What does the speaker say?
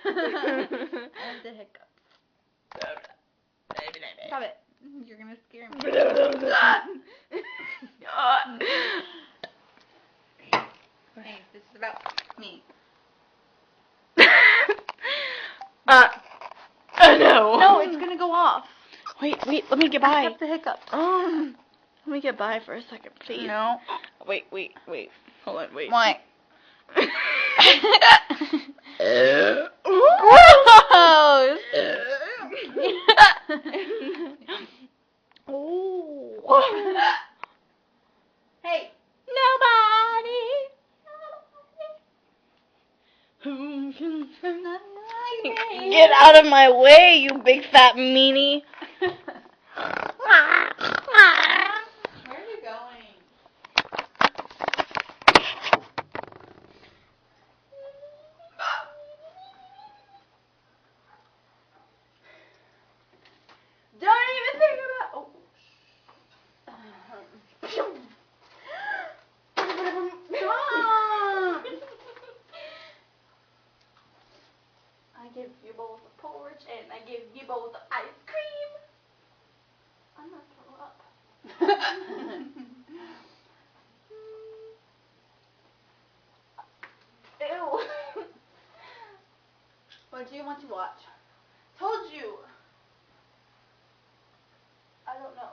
And the hiccups. Stop it. You're gonna scare me. Hey, this is about me. No. No, it's gonna go off. Wait, let me get by. I have the hiccups. Let me get by for a second, please. No. Wait. Hold on, wait. Why? Gross! Oh. Hey. Nobody. Who can get out of my way, you big fat meanie. Where are you going? Don't even think about. Oh. I give you both a porch and I give you both ice cream. I'm not throw up. Ew. What do you want to watch? Told you. I don't know.